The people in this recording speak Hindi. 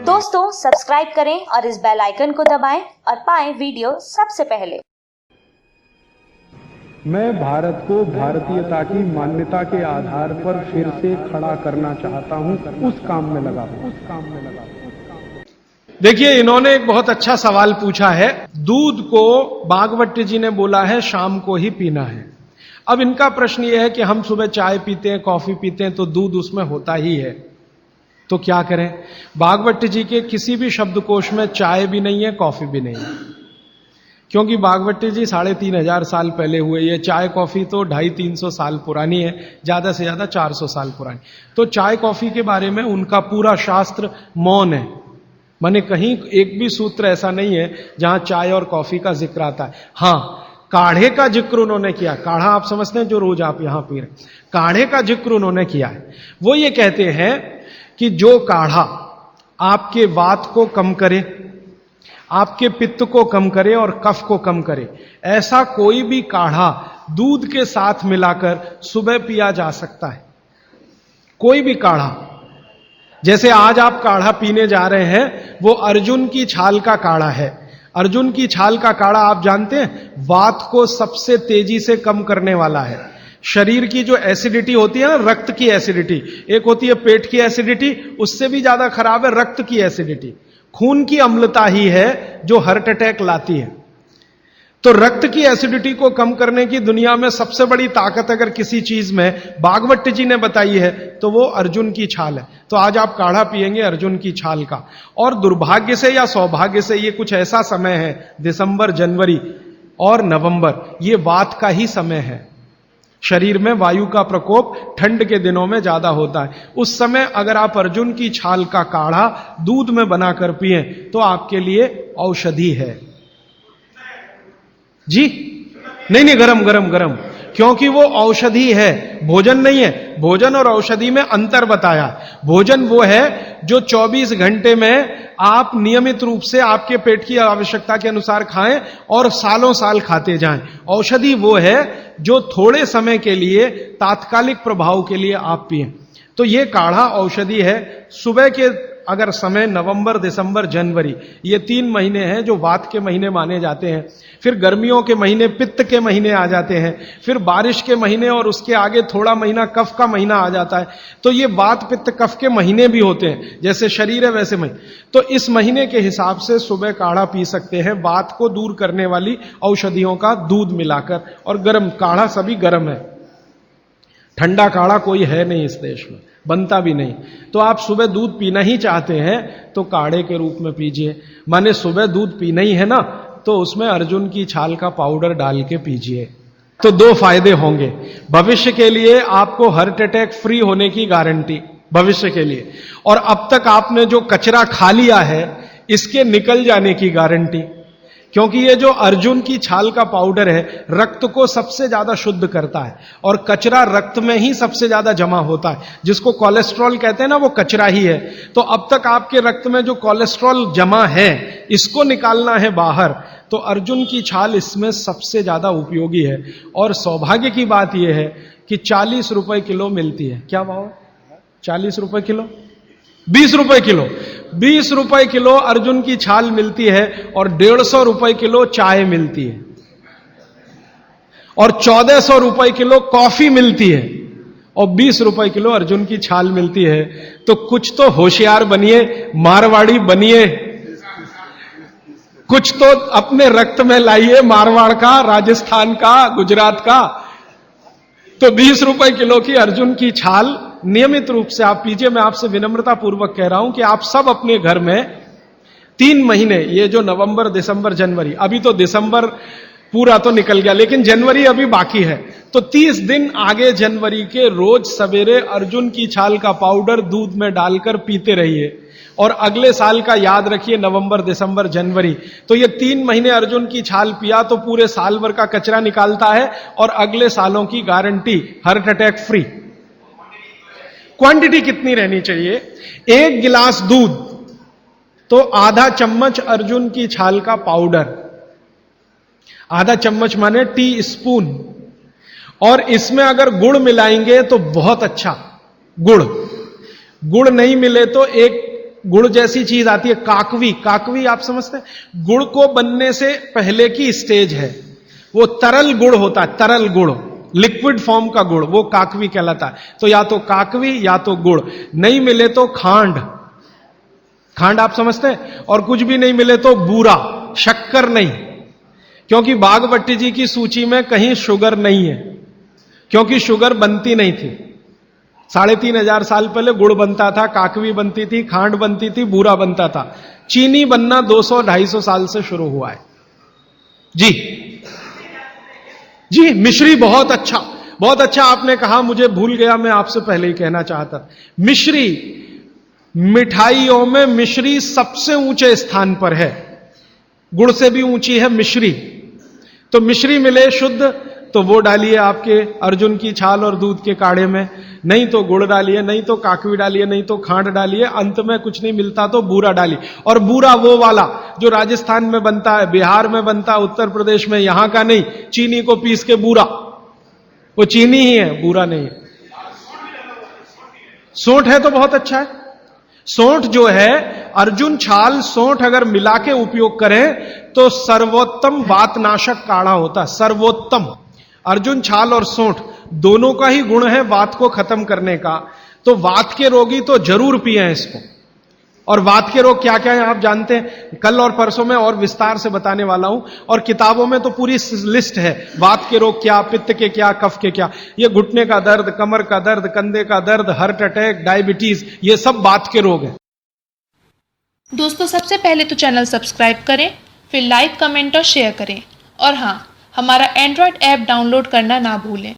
दोस्तों सब्सक्राइब करें और इस बेल आइकन को दबाएं और पाएं वीडियो सबसे पहले। मैं भारत को भारतीयता की मान्यता के आधार पर फिर से खड़ा करना चाहता हूं, उस काम में लगा हूं। देखिए, इन्होंने एक बहुत अच्छा सवाल पूछा है। दूध को भागवत जी ने बोला है शाम को ही पीना है। अब इनका प्रश्न यह है कि हम सुबह चाय पीते हैं, कॉफी पीते हैं, तो दूध उसमें होता ही है, तो क्या करें? भागवत जी के किसी भी शब्दकोश में चाय भी नहीं है, कॉफी भी नहीं है, क्योंकि भागवत जी 3500 साल पहले हुए। ये चाय कॉफी तो 250-300 साल पुरानी है, ज्यादा से ज्यादा 400 साल पुरानी। तो चाय कॉफी के बारे में उनका पूरा शास्त्र मौन है, माने कहीं एक भी सूत्र ऐसा नहीं है जहां चाय और कॉफी का जिक्र आता है। हां, काढ़े का जिक्र उन्होंने किया। काढ़ा आप समझते हैं, जो रोज आप यहां पी रहे, काढ़े का जिक्र उन्होंने किया है। वो ये कहते हैं कि जो काढ़ा आपके वात को कम करे, आपके पित्त को कम करे और कफ को कम करे, ऐसा कोई भी काढ़ा दूध के साथ मिलाकर सुबह पिया जा सकता है। कोई भी काढ़ा, जैसे आज आप काढ़ा पीने जा रहे हैं, वो अर्जुन की छाल का काढ़ा है। अर्जुन की छाल का काढ़ा आप जानते हैं, वात को सबसे तेजी से कम करने वाला है। शरीर की जो एसिडिटी होती है ना, रक्त की एसिडिटी, एक होती है पेट की एसिडिटी, उससे भी ज्यादा खराब है रक्त की एसिडिटी। खून की अम्लता ही है जो हार्ट अटैक लाती है। तो रक्त की एसिडिटी को कम करने की दुनिया में सबसे बड़ी ताकत अगर किसी चीज में भागवत जी ने बताई है तो वो अर्जुन की छाल है। तो आज आप काढ़ा पिएंगे अर्जुन की छाल का। और दुर्भाग्य से या सौभाग्य से ये कुछ ऐसा समय है, दिसंबर, जनवरी और नवंबर, ये वात का ही समय है। शरीर में वायु का प्रकोप ठंड के दिनों में ज्यादा होता है। उस समय अगर आप अर्जुन की छाल का काढ़ा दूध में बनाकर पिए तो आपके लिए औषधि है। जी नहीं, गरम गरम गरम, क्योंकि वो औषधि है, भोजन नहीं है। भोजन और औषधि में अंतर बताया। भोजन वो है जो 24 घंटे में आप नियमित रूप से आपके पेट की आवश्यकता के अनुसार खाएं और सालों साल खाते जाएं। औषधि वो है जो थोड़े समय के लिए, तात्कालिक प्रभाव के लिए आप पिएं। तो ये काढ़ा औषधि है। सुबह के अगर समय नवंबर, दिसंबर, जनवरी, ये 3 महीने हैं जो वात के महीने माने जाते हैं। फिर गर्मियों के महीने पित्त के महीने आ जाते हैं। फिर बारिश के महीने और उसके आगे थोड़ा महीना कफ का महीना आ जाता है। तो ये वात, पित्त, कफ के महीने भी होते हैं, जैसे शरीर है वैसे महीने। तो इस महीने के हिसाब से सुबह काढ़ा पी सकते हैं, वात को दूर करने वाली औषधियों का दूध मिलाकर। और गर्म काढ़ा सभी गर्म है, ठंडा काढ़ा कोई है नहीं इस देश में, बनता भी नहीं। तो आप सुबह दूध पीना ही चाहते हैं तो काढ़े के रूप में पीजिए। माने सुबह दूध पीना ही है ना, तो उसमें अर्जुन की छाल का पाउडर डाल के पीजिए। तो 2 फायदे होंगे। भविष्य के लिए आपको हार्ट अटैक फ्री होने की गारंटी, भविष्य के लिए। और अब तक आपने जो कचरा खा लिया है इसके निकल जाने की गारंटी, क्योंकि ये जो अर्जुन की छाल का पाउडर है रक्त को सबसे ज्यादा शुद्ध करता है। और कचरा रक्त में ही सबसे ज्यादा जमा होता है, जिसको कोलेस्ट्रॉल कहते हैं ना, वो कचरा ही है। तो अब तक आपके रक्त में जो कोलेस्ट्रॉल जमा है इसको निकालना है बाहर, तो अर्जुन की छाल इसमें सबसे ज्यादा उपयोगी है। और सौभाग्य की बात यह है कि 40 रुपए किलो मिलती है। क्या भाव है? 40 रुपए किलो, 20 रुपए किलो। 20 रुपए किलो अर्जुन की छाल मिलती है और 150 रुपए किलो चाय मिलती है और 1400 रुपए किलो कॉफी मिलती है और 20 रुपए किलो अर्जुन की छाल मिलती है। तो कुछ तो होशियार बनिए, मारवाड़ी बनिए, कुछ तो अपने रक्त में लाइए, मारवाड़ का, राजस्थान का, गुजरात का। तो 20 रुपए किलो की अर्जुन की छाल नियमित रूप से आप पीजिए। मैं आपसे विनम्रता पूर्वक कह रहा हूं कि आप सब अपने घर में 3 महीने, ये जो नवंबर, दिसंबर, जनवरी, अभी तो दिसंबर पूरा तो निकल गया लेकिन जनवरी अभी बाकी है, तो 30 दिन आगे जनवरी के रोज सवेरे अर्जुन की छाल का पाउडर दूध में डालकर पीते रहिए। और अगले साल का याद रखिए, नवंबर, दिसंबर, जनवरी, तो ये 3 महीने अर्जुन की छाल पिया तो पूरे साल भर का कचरा निकालता है और अगले सालों की guarantee, heart attack free. Quantity कितनी रहनी चाहिए? 1 गिलास दूध तो आधा चम्मच अर्जुन की छाल का पाउडर, आधा चम्मच माने टी स्पून। और इसमें अगर गुड़ मिलाएंगे तो बहुत अच्छा। गुड़ नहीं मिले तो 1 गुड़ जैसी चीज आती है काकवी, काकवी आप समझते हैं, गुड़ को बनने से पहले की स्टेज है, वो तरल गुड़ होता है, तरल गुड़, लिक्विड फॉर्म का गुड़, वो काकवी कहलाता है। तो या तो काकवी या तो गुड़, नहीं मिले तो खांड, खांड आप समझते हैं, और कुछ भी नहीं मिले तो बूरा, शक्कर नहीं, क्योंकि बागभट्टी जी की सूची में कहीं शुगर नहीं है, क्योंकि शुगर बनती नहीं थी। 3500 साल पहले गुड़ बनता था, काकवी बनती थी, खांड बनती थी, बूरा बनता था। चीनी बनना 200-250 साल से शुरू हुआ है। जी जी, मिश्री बहुत अच्छा, बहुत अच्छा आपने कहा, मुझे भूल गया, मैं आपसे पहले ही कहना चाहता। मिश्री, मिठाइयों में मिश्री सबसे ऊंचे स्थान पर है, गुड़ से भी ऊंची है मिश्री। तो मिश्री मिले शुद्ध तो वो डालिए आपके अर्जुन की छाल और दूध के काढ़े में, नहीं तो गुड़ डालिए, नहीं तो काकवी डालिए, नहीं तो खांड डालिए, अंत में कुछ नहीं मिलता तो बूरा डालिए। और बूरा वो वाला जो राजस्थान में बनता है, बिहार में बनता है, उत्तर प्रदेश में, यहां का नहीं, चीनी को पीस के बूरा, वो चीनी ही है, बूरा नहीं है। सोंठ है तो बहुत अच्छा है। सोंठ जो है, अर्जुन छाल सोंठ अगर मिला के उपयोग करें तो सर्वोत्तम वातनाशक काढ़ा होता है, सर्वोत्तम। अर्जुन छाल और सोंठ दोनों का ही गुण है वात को खत्म करने का, तो वात के रोगी तो जरूर पिए इसको। और वात के रोग क्या क्या है आप जानते हैं, कल और परसों में और विस्तार से बताने वाला हूं, और किताबों में तो पूरी लिस्ट है, वात के रोग क्या, पित्त के क्या, कफ के क्या। ये घुटने का दर्द, कमर का दर्द, कंधे का दर्द, हार्ट अटैक, डायबिटीज, ये सब वात के रोग हैं। दोस्तों, सबसे पहले तो चैनल सब्सक्राइब करें, फिर लाइक, कमेंट और शेयर करें, और हाँ, हमारा एंड्रॉयड ऐप डाउनलोड करना ना भूलें।